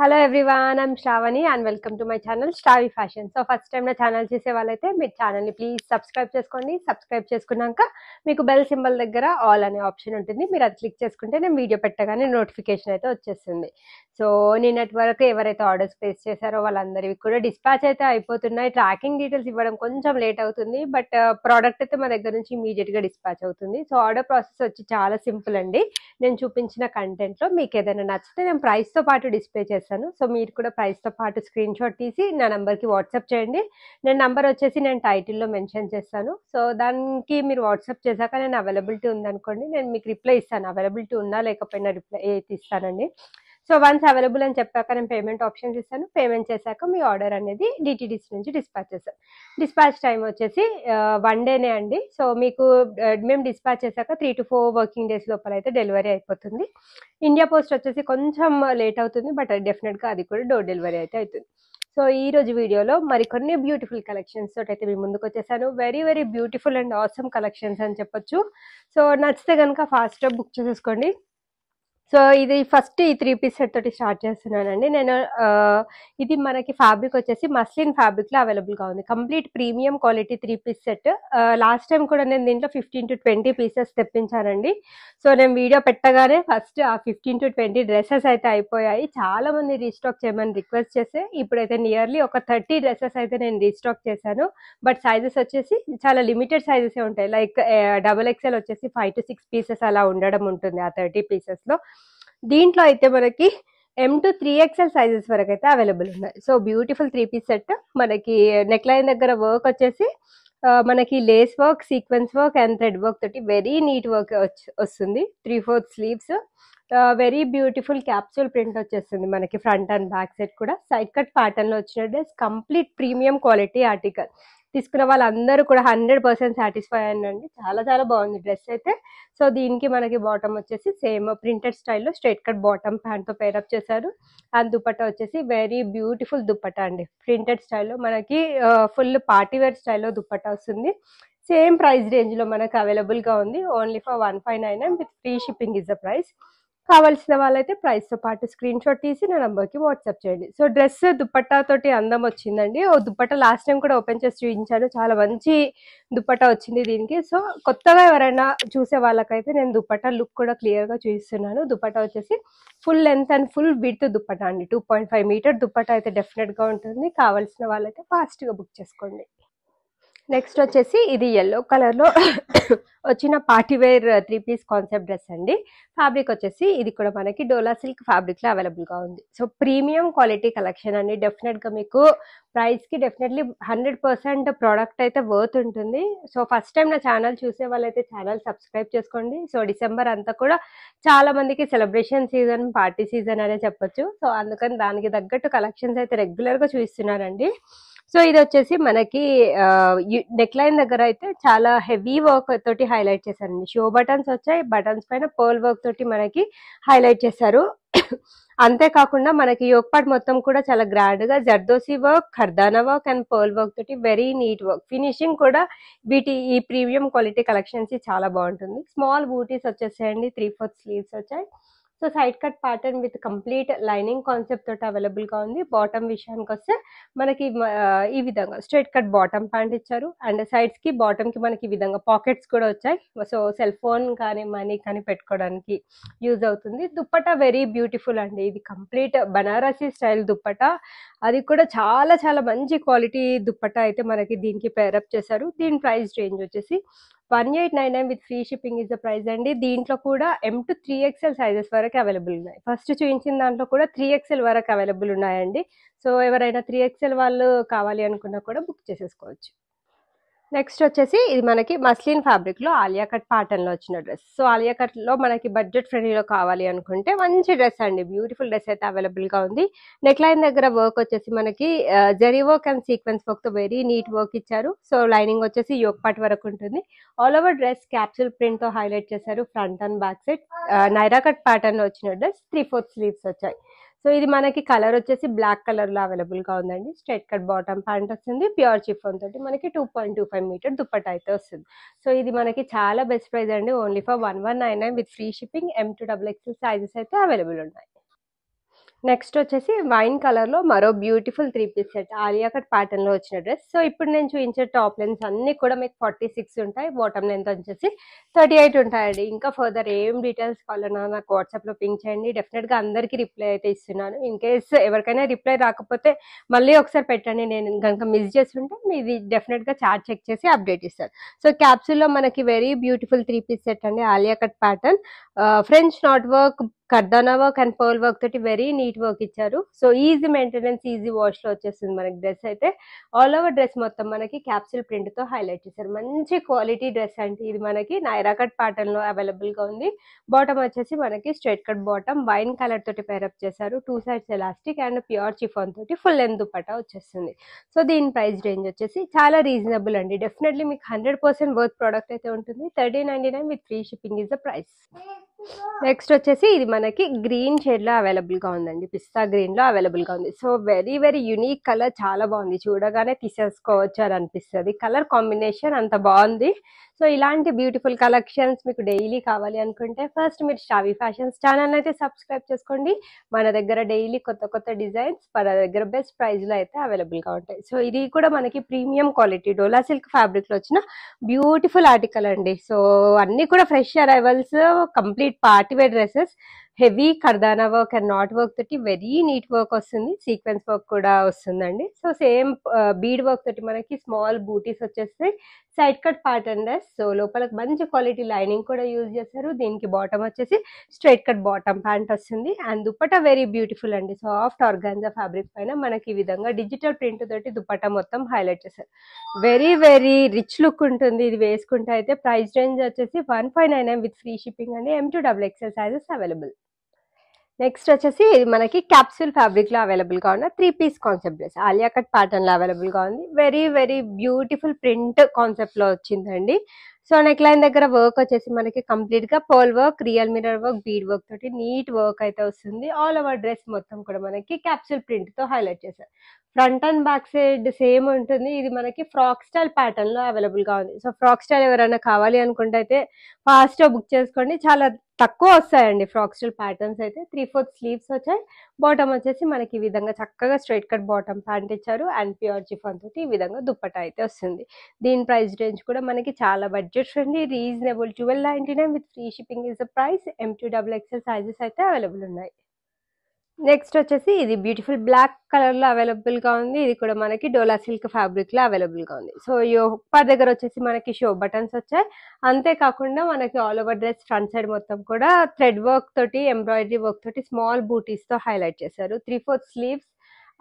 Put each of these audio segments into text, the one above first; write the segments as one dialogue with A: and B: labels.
A: Hello everyone, I'm Shravani and welcome to my channel Shravi Fashion. So first time నా channel చూసే వాళ్ళైతే మీరు ఛానల్ని ప్లీజ్ సబ్స్క్రైబ్ చేసుకోండి. సబ్స్క్రైబ్ చేసుకున్నాక మీకు బెల్ సింబల్ దగ్గర ఆల్ అనే ఆప్షన్ ఉంటుంది. మీరు అది క్లిక్ చేసుకుంటే నేను వీడియో పెట్టగానే నోటిఫికేషన్ అయితే వచ్చేస్తుంది. సో నిన్నటి వరకు ఎవరైతే ఆర్డర్స్ ప్లేస్ చేశారో వాళ్ళందరివి కూడా డిస్పాచ్ అయితే అయిపోతున్నాయి. ట్రాకింగ్ డీటెయిల్స్ ఇవ్వడం కొంచెం లేట్ అవుతుంది, బట్ ప్రోడక్ట్ అయితే మా దగ్గర నుంచి ఇమీడియట్గా డిస్పాచ్ అవుతుంది. సో ఆర్డర్ ప్రాసెస్ వచ్చి చాలా సింపుల్ అండి. నేను చూపించిన కంటెంట్లో మీకు ఏదైనా నచ్చితే నేను ప్రైస్తో పాటు డిస్ప్లే చేస్తాను. సో మీరు కూడా ప్రైస్తో పాటు స్క్రీన్ షాట్ తీసి నా నంబర్కి వాట్సాప్ చేయండి. నేను నంబర్ వచ్చేసి నేను టైటిల్లో మెన్షన్ చేస్తాను. సో దానికి మీరు వాట్సాప్ చేశాక నేను అవైలబిలిటీ ఉందనుకోండి, నేను మీకు రిప్లై ఇస్తాను. అవైలబిలిటీ ఉన్నా లేకపోయినా రిప్లై అయితే ఇస్తానండి. సో వన్స్ అవైలబుల్ అని చెప్పాక నేను పేమెంట్ ఆప్షన్స్ ఇస్తాను. పేమెంట్ చేశాక మీ ఆర్డర్ అనేది డిటీడీసీ నుంచి డిస్పాచ్ చేస్తాను. డిస్పాచ్ టైం వచ్చేసి 1 డేనే అండి. సో మీకు మేము డిస్పాచ్ చేశాక 3 to 4 వర్కింగ్ డేస్ లోపల అయితే డెలివరీ అయిపోతుంది. ఇండియా పోస్ట్ వచ్చేసి కొంచెం లేట్ అవుతుంది, బట్ డెఫినెట్గా అది కూడా డోర్ డెలివరీ అయితే అవుతుంది. సో ఈ రోజు వీడియోలో మరికొన్ని బ్యూటిఫుల్ కలెక్షన్స్ తోటి అయితే మీ ముందుకు వచ్చేసాను. Very very beautiful and awesome collections అని చెప్పొచ్చు. సో నచ్చితే కనుక ఫాస్ట్గా బుక్ చేసేసుకోండి. సో ఇది ఫస్ట్ ఈ 3 పీస్ సెట్ తోటి స్టార్ట్ చేస్తున్నానండి నేను. ఇది మనకి ఫ్యాబ్రిక్ వచ్చేసి మస్లిన్ ఫ్యాబ్రిక్లో అవైలబుల్గా ఉంది. Complete premium quality 3 piece set. Last time కూడా నేను దీంట్లో 15 to 20 పీసెస్ తెప్పించానండి. సో నేను వీడియో పెట్టగానే ఫస్ట్ ఆ 15 to 20 డ్రెస్సెస్ అయితే అయిపోయాయి. చాలా మంది రీస్టాక్ చేయమని రిక్వెస్ట్ చేస్తే ఇప్పుడైతే నియర్లీ ఒక 30 డ్రెస్సెస్ అయితే నేను రీస్టాక్ చేశాను. బట్ సైజెస్ వచ్చేసి చాలా లిమిటెడ్ సైజెసే ఉంటాయి. లైక్ XXL వచ్చేసి 5 to 6 పీసెస్ అలా ఉండడం ఉంటుంది ఆ 30 పీసెస్లో. దీంట్లో అయితే మనకి M to 3XL సైజెస్ వరకు అయితే అవైలబుల్ ఉన్నాయి. So beautiful 3 piece set. మనకి నెక్ లైన్ దగ్గర వర్క్ వచ్చేసి మనకి lace work, sequence work and thread work తోటి వెరీ నీట్ వర్క్ వస్తుంది. 3/4 sleeves, very beautiful capsule print వచ్చేస్తుంది మనకి ఫ్రంట్ అండ్ బ్యాక్ సెట్ కూడా. సైడ్ కట్ ప్యాటర్న్ లో వచ్చిన dress, complete premium quality article. తీసుకున్న వాళ్ళందరూ కూడా 100% సాటిస్ఫై అయ్యండి. చాలా చాలా బాగుంది డ్రెస్ అయితే. సో దీనికి మనకి బాటమ్ వచ్చేసి సేమ్ ప్రింటెడ్ స్టైల్లో స్ట్రైట్ కట్ బాటమ్ ప్యాంట్తో పేరప్ చేశారు. అండ్ దుపట్టా వచ్చేసి వెరీ బ్యూటిఫుల్ దుపట్టా అండి. ప్రింటెడ్ స్టైల్లో మనకి ఫుల్ పార్టీవేర్ స్టైల్లో దుపట్టా వస్తుంది. సేమ్ ప్రైస్ రేంజ్లో మనకు అవైలబుల్గా ఉంది. Only for 159 with free shipping is the price. కావాల్సిన వాళ్ళైతే ప్రైస్తో పాటు స్క్రీన్ షాట్ తీసి నా నెంబర్కి వాట్సాప్ చేయండి. సో డ్రెస్ దుపట్టా తోటి అందం వచ్చిందండి. ఓ దుపట్టా లాస్ట్ టైం కూడా ఓపెన్ చేసి చూపించాను. చాలా మంచి దుపట్టా వచ్చింది దీనికి. సో కొత్తగా ఎవరైనా చూసే వాళ్ళకైతే నేను దుపట్టా లుక్ కూడా క్లియర్గా చూపిస్తున్నాను. దుపట్టా వచ్చేసి full length and full width dupatta అండి. 2.5 మీటర్ దుపట్టా అయితే డెఫినెట్గా ఉంటుంది. కావాల్సిన వాళ్ళైతే ఫాస్ట్గా బుక్ చేసుకోండి. నెక్స్ట్ వచ్చేసి ఇది ఎల్లో కలర్లో వచ్చిన పార్టీవేర్ 3 పీస్ కాన్సెప్ట్ డ్రెస్ అండి. ఫ్యాబ్రిక్ వచ్చేసి ఇది కూడా మనకి డోలా సిల్క్ ఫ్యాబ్రిక్లో అవైలబుల్గా ఉంది. సో ప్రీమియం క్వాలిటీ కలెక్షన్ అండి. డెఫినెట్గా మీకు ప్రైస్కి డెఫినెట్లీ 100% ప్రోడక్ట్ అయితే వర్త్ ఉంటుంది. సో ఫస్ట్ టైం నా ఛానల్ చూసే వాళ్ళైతే ఛానల్ సబ్స్క్రైబ్ చేసుకోండి. సో డిసెంబర్ అంతా కూడా చాలా మందికి సెలబ్రేషన్ సీజన్, పార్టీ సీజన్ అనే చెప్పొచ్చు. సో అందుకని దానికి తగ్గట్టు కలెక్షన్స్ అయితే రెగ్యులర్గా చూస్తున్నానండి. సో ఇది వచ్చేసి మనకి నెక్ లైన్ దగ్గర అయితే చాలా హెవీ వర్క్ తోటి హైలైట్ చేశారండి. షో బటన్స్ వచ్చాయి. బటన్స్ పైన పర్ల్ వర్క్ తోటి మనకి హైలైట్ చేశారు. అంతేకాకుండా మనకి యోక్ పార్ట్ మొత్తం కూడా చాలా గ్రాండ్ గా జర్దోసి వర్క్, ఖర్దానా వర్క్ అండ్ పర్ల్ వర్క్ తోటి వెరీ నీట్ వర్క్. ఫినిషింగ్ కూడా ఈ ప్రీమియం క్వాలిటీ కలెక్షన్స్ చాలా బాగుంటుంది. స్మాల్ బూటీస్ వచ్చేసాయండి. 3/4 స్లీవ్స్ వచ్చాయి. So side cut pattern with complete lining concept తోటి అవైలబుల్గా ఉంది. బాటమ్ విషయానికి వస్తే మనకి ఈ విధంగా స్ట్రైట్ కట్ బాటమ్ ప్యాంట్ ఇచ్చారు. అండ్ సైడ్స్కి బాటమ్కి మనకి ఈ విధంగా పాకెట్స్ కూడా వచ్చాయి. సో సెల్ ఫోన్ కానీ మనీ కానీ పెట్టుకోవడానికి యూజ్ అవుతుంది. దుప్పటా వెరీ బ్యూటిఫుల్ అండి. ఇది కంప్లీట్ బనారసీ స్టైల్ దుప్పటా. అది కూడా చాలా చాలా మంచి క్వాలిటీ దుప్పటా అయితే మనకి దీనికి పేరప్ చేశారు. దీని ప్రైస్ రేంజ్ వచ్చేసి 1899 with free shipping is the price అండి. దీంట్లో కూడా M to 3XL సైజెస్ వరకు అవైలబుల్ ఉన్నాయి. ఫస్ట్ చూపించిన దాంట్లో కూడా 3XL వరకు అవైలబుల్ ఉన్నాయండి. సో ఎవరైనా 3XL వాళ్ళు కావాలి అనుకున్నా కూడా బుక్ చేసేసుకోవచ్చు. నెక్స్ట్ వచ్చేసి ఇది మనకి మస్లిన్ ఫ్యాబ్రిక్లో ఆలియా కట్ ప్యాటర్న్లో వచ్చిన డ్రెస్. సో ఆలియా కట్లో మనకి బడ్జెట్ ఫ్రెండ్లీలో కావాలి అనుకుంటే మంచి డ్రెస్ అండి. బ్యూటిఫుల్ డ్రెస్ అయితే అవైలబుల్గా ఉంది. నెక్ లైన్ దగ్గర వర్క్ వచ్చేసి మనకి జరీ వర్క్ అండ్ సీక్వెన్స్ వర్క్తో వెరీ నీట్ వర్క్ ఇచ్చారు. సో లైనింగ్ వచ్చేసి యోక్ పార్ట్ వరకు ఉంటుంది. ఆల్ ఓవర్ డ్రెస్ క్యాప్సూల్ ప్రింట్తో హైలైట్ చేశారు. Front and back set Naira cut ప్యాటర్న్లో వచ్చిన డ్రెస్. 3/4 స్లీవ్స్ వచ్చాయి. సో ఇది మనకి కలర్ వచ్చేసి బ్లాక్ కలర్లో అవైలబుల్గా ఉందండి. స్ట్రైట్ కట్ బాటమ్ ప్యాంట్ వస్తుంది. ప్యూర్ చిఫాన్ తోటి మనకి 2.25 మీటర్ దుప్పట్టా అయితే వస్తుంది. సో ఇది మనకి చాలా బెస్ట్ ప్రైస్ అండి. Only for 1199 with free shipping. M to XXL sizes అయితే అవైలబుల్ ఉన్నాయి. నెక్స్ట్ వచ్చేసి వైన్ కలర్‌లో మరో beautiful 3 piece set Alia cut ప్యాటర్న్‌లో వచ్చిన డ్రెస్. సో, ఇప్పుడు నేను చూయించే టాప్ లెంగ్త్స్ అన్నీ కూడా మీకు 46 ఉంటాయి. బాటమ్ లెంగ్త్ వచ్చేసి 38 ఉంటాయండి. ఇంకా ఫర్దర్ ఏం డీటెయిల్స్ కావాలన్నా నాకు వాట్సాప్‌లో పింగ్ చేయండి. డెఫినెట్‌గా అందరికీ రిప్లై అయితే ఇస్తున్నాను. ఇన్ కేస్ ఎవరికైనా రిప్లై రాకపోతే మళ్ళీ ఒకసారి పెట్టండి. నేను గనుక మిస్ చేసుంటే మీది డెఫినెట్‌గా చాట్ చెక్ చేసి అప్డేట్ ఇస్తాను. సో, క్యాప్సూల్‌లో మనకి వెరీ బ్యూటిఫుల్ 3 పీస్ సెట్ అండి. Alia cut pattern, French knot work, కర్దానా వర్క్ అండ్ పర్ల్ వర్క్ తోటి వెరీ నీట్ వర్క్ ఇచ్చారు. సో, ఈజీ మెయింటెనెన్స్, ఈజీ వాష్‌లో వచ్చేస్తుంది మనకి డ్రెస్ అయితే. ఆల్ ఓవర్ డ్రెస్ మొత్తం మనకి క్యాప్సూల్ ప్రింట్‌తో హైలైట్ చేశారు. మంచి క్వాలిటీ డ్రెస్ అండి ఇది. మనకి నైరా కట్ ప్యాటర్న్‌లో అవైలబుల్‌గా ఉంది. బాటమ్ వచ్చేసి మనకి straight cut bottom, wine colour తోటి పేరప్ చేశారు. 2 sides elastic and pure chiffon తోటి ఫుల్ లెంత్ దుపట్టా వచ్చేస్తుంది. సో, దీని ప్రైస్ రేంజ్ వచ్చేసి చాలా రీజనబుల్ అండి. డెఫినెట్లీ మీకు 100% వర్త్ ప్రోడక్ట్ అయితే ఉంటుంది. 1399 with free shipping is the price. Next వచ్చేసి ఇది మనకి గ్రీన్ షేడ్‌లో అవైలబుల్‌గా ఉందండి. పిస్తా గ్రీన్‌లో అవైలబుల్‌గా ఉంది. So, very very unique colour, చాలా బాగుంది. చూడగానే తీసేసుకోవచ్చు అని అనిపిస్తది. కలర్ కాంబినేషన్ అంత బాగుంది. సో, ఇలాంటి బ్యూటిఫుల్ కలెక్షన్స్ మీకు డైలీ కావాలి అనుకుంటే ఫస్ట్ మీరు శ్రావి ఫ్యాషన్స్ ఛానల్ అయితే సబ్స్క్రైబ్ చేసుకోండి. మన దగ్గర డైలీ కొత్త కొత్త డిజైన్స్ మన దగ్గర బెస్ట్ ప్రైస్‌లో అయితే అవైలబుల్‌గా ఉంటాయి. సో, ఇది కూడా మనకి ప్రీమియం క్వాలిటీ డోలా సిల్క్ ఫ్యాబ్రిక్‌లో వచ్చిన బ్యూటిఫుల్ ఆర్టికల్ అండి. సో, అన్నీ కూడా fresh arrivals, complete party wear dresses, heavy కర్దానా వర్క్ అండ్ నాట్ వర్క్ తోటి వెరీ నీట్ వర్క్ వస్తుంది. సీక్వెన్స్ వర్క్ కూడా వస్తుందండి. సో, సేమ్ బీడ్ వర్క్ తోటి మనకి స్మాల్ బూటీస్ వచ్చేస్తాయి. Side cut pattern dress. So, లోపల మంచి క్వాలిటీ లైనింగ్ కూడా యూజ్ చేశారు. దీనికి బాటమ్ వచ్చేసి స్ట్రైట్ కట్ బాటమ్ ప్యాంట్ వస్తుంది. అండ్ దుపట్టా వెరీ బ్యూటిఫుల్ అండి. సాఫ్ట్ ఆర్గాన్జా ఫ్యాబ్రిక్ పైన మనకి ఈ విధంగా డిజిటల్ ప్రింట్ తోటి దుపట్టా మొత్తం హైలైట్ చేశారు. వెరీ వెరీ రిచ్ లుక్ ఉంటుంది ఇది వేసుకుంటే అయితే. ప్రైస్ రేంజ్ వచ్చేసి 1599 విత్ ఫ్రీ షిప్పింగ్ అండి. M2XXL sizes available. నెక్స్ట్ వచ్చేసి ఇది మనకి క్యాప్సూల్ ఫ్యాబ్రిక్ లో అవైలబుల్ గా ఉన్న 3 piece concept dress Alia cut pattern లో అవైలబుల్ గా ఉంది. Very very beautiful print concept లో వచ్చిందండి. సో, నెక్ లైన్ దగ్గర వర్క్ వచ్చేసి మనకి కంప్లీట్ గా pearl work, real mirror work, bead work తోటి నీట్ వర్క్ అయితే వస్తుంది. ఆల్ ఓవర్ డ్రెస్ మొత్తం కూడా మనకి క్యాప్సూల్ ప్రింట్ తో హైలైట్ చేశారు. Front and back side same ఉంటుంది. ఇది మనకి ఫ్రాక్ స్టైల్ ప్యాటర్న్ లో అవైలబుల్ గా ఉంది. సో, ఫ్రాక్ స్టైల్ ఎవరైనా కావాలి అనుకుంటే అయితే ఫాస్ట్ గా బుక్ చేసుకోండి. చాలా తక్కువ వస్తాయండి ఫ్రాక్ స్టైల్ ప్యాటర్న్స్ అయితే. 3/4 స్లీవ్స్ వచ్చాయి. బాటమ్ వచ్చేసి మనకి ఈ విధంగా చక్కగా స్ట్రైట్ కట్ బాటమ్ ప్యాంట్ ఇచ్చారు. అండ్ ప్యూర్ చిఫాన్ తోటి ఈ విధంగా దుప్పట్టా అయితే వస్తుంది. దీని ప్రైస్ రేంజ్ కూడా మనకి చాలా budget friendly, reasonable. 1299 with free shipping is the price. M2XXL sizes అయితే అవైలబుల్ ఉన్నాయి. నెక్స్ట్ వచ్చేసి ఇది బ్యూటిఫుల్ బ్లాక్ కలర్ లో అవైలబుల్ గా ఉంది. ఇది కూడా మనకి డోలా సిల్క్ ఫ్యాబ్రిక్ లో అవైలబుల్ గా ఉంది. సో, ఈ హుప్పా దగ్గర వచ్చేసి మనకి షో బటన్స్ వచ్చాయి. అంతేకాకుండా మనకి all over dress front side మొత్తం కూడా థ్రెడ్ వర్క్ తోటి, ఎంబ్రాయిడరీ వర్క్ తోటి స్మాల్ బూటీస్ తో హైలైట్ చేశారు. 3/4 స్లీవ్స్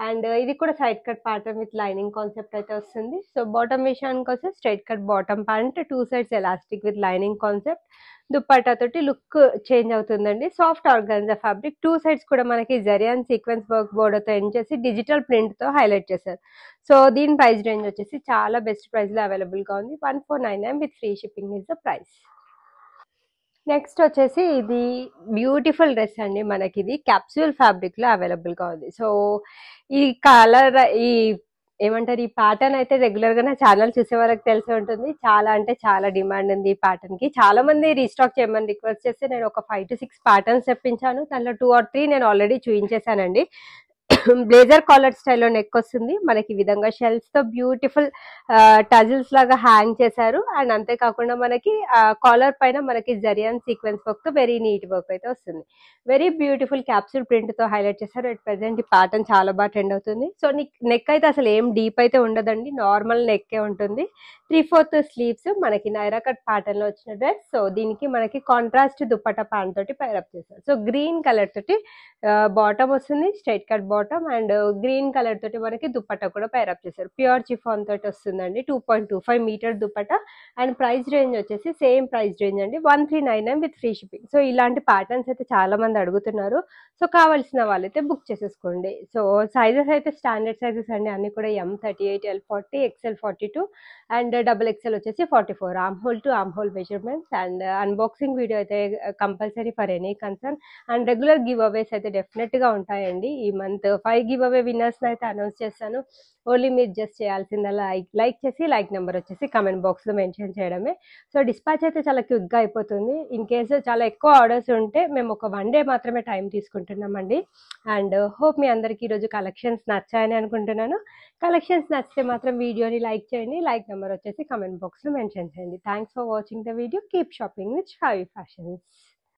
A: అండ్ ఇది కూడా side cut pattern with lining concept అయితే వస్తుంది. సో, బాటమ్ విషయానికి వస్తే straight cut bottom pant, 2 sides elastic with lining concept. Dupatta తోటి లుక్ చేంజ్ అవుతుందండి. Soft organza fabric. 2 సైడ్స్ కూడా మనకి జరీ అండ్ సీక్వెన్స్ వర్క్ బోర్డర్తో ఎండ్ చేసి డిజిటల్ ప్రింట్ తో హైలైట్ చేశారు. సో, దీని ప్రైస్ రేంజ్ వచ్చేసి చాలా బెస్ట్ ప్రైస్ లో అవైలబుల్ గా ఉంది. 1499 with free shipping is the price. Next వచ్చేసి ఇది బ్యూటిఫుల్ డ్రెస్ అండి. మనకి ఇది క్యాప్సూల్ ఫ్యాబ్రిక్ లో అవైలబుల్ గా ఉంది. సో, ఈ కలర్, ఈ ఏమంటారు, ఈ ప్యాటర్న్ అయితే రెగ్యులర్ గా నా ఛానల్ చూసే వాళ్ళకి తెలిసి ఉంటుంది. చాలా అంటే చాలా డిమాండ్ ఉంది ఈ ప్యాటర్న్ కి. చాలా మంది రీస్టాక్ చేయమని రిక్వెస్ట్ చేస్తే నేను ఒక 5 to 6 ప్యాటర్న్స్ తెప్పించాను. దాంట్లో 2 or 3 నేను ఆల్రెడీ చూపించేశానండి. బ్లేజర్ కాలర్ స్టైల్లో నెక్ వస్తుంది. మనకి ఈ విధంగా షెల్స్ తో బ్యూటిఫుల్ టజిల్స్ లాగా హ్యాంగ్ చేశారు. అండ్ అంతేకాకుండా మనకి కాలర్ పైన మనకి జరీ అండ్ సీక్వెన్స్ వర్క్ తో వెరీ నీట్ వర్క్ అయితే వస్తుంది. వెరీ బ్యూటిఫుల్ క్యాప్సూల్ ప్రింట్ తో హైలైట్ చేశారు. ఎట్ ప్రెసెంట్ ఈ ప్యాటర్న్ చాలా బాగా ట్రెండ్ అవుతుంది. సో, నెక్ అయితే అసలు ఏం డీప్ అయితే ఉండదండి, నార్మల్ నెక్కే ఉంటుంది. 3/4 స్లీవ్స్ మనకి నైరా కట్ ప్యాటర్న్ లో వచ్చిన డ్రెస్. సో, దీనికి మనకి కాంట్రాస్ట్ దుపట్టా ప్యాంట్ తోటి పైరప్ చేశారు. సో, గ్రీన్ కలర్ తోటి బాటమ్ వస్తుంది, straight cut bottom and green colour తోటి మనకి దుపట్టా కూడా పైరప్ చేశారు. ప్యూర్ చిఫాన్ తోటి వస్తుందండి. 2.25 metre dupatta. And price range వచ్చేసి సేమ్ ప్రైస్ రేంజ్ అండి. 1399 విత్ ఫ్రీ షిప్పింగ్. సో, ఇలాంటి ప్యాటర్న్స్ అయితే చాలా మంది అడుగుతున్నారు. సో, కావాల్సిన వాళ్ళైతే బుక్ చేసేసుకోండి. సో, సైజెస్ అయితే స్టాండర్డ్ సైజెస్ అండి. అన్ని కూడా M38, L40, XL42 and XXL వచ్చేసి 44. Arm hole to arm hole measurements. And unboxing video అయితే compulsory for any concern. And regular giveaways అయితే డెఫినెట్ గా ఉంటాయండి. ఈ మంత్ 5 గివ్ అవే విన్నర్స్ని అయితే అనౌన్స్ చేస్తాను. ఓన్లీ మీరు జస్ట్ చేయాల్సిందల్లా లైక్ చేసి లైక్ నెంబర్ వచ్చేసి కమెంట్ బాక్స్లో మెన్షన్ చేయడమే. సో డిస్పాచ్ అయితే చాలా క్విక్గా అయిపోతుంది. ఇన్ కేసు చాలా ఎక్కువ ఆర్డర్స్ ఉంటే మేము ఒక 1 డే మాత్రమే టైం తీసుకుంటున్నామండి. అండ్ హోప్ మీ అందరికీ ఈరోజు కలెక్షన్స్ నచ్చాయని అనుకుంటున్నాను. కలెక్షన్స్ నచ్చితే మాత్రం వీడియోని లైక్ చేయండి. లైక్ నెంబర్ వచ్చేసి కమెంట్ బాక్స్లో మెన్షన్ చేయండి. Thanks for watching the video. Keep shopping with Shravya fashions.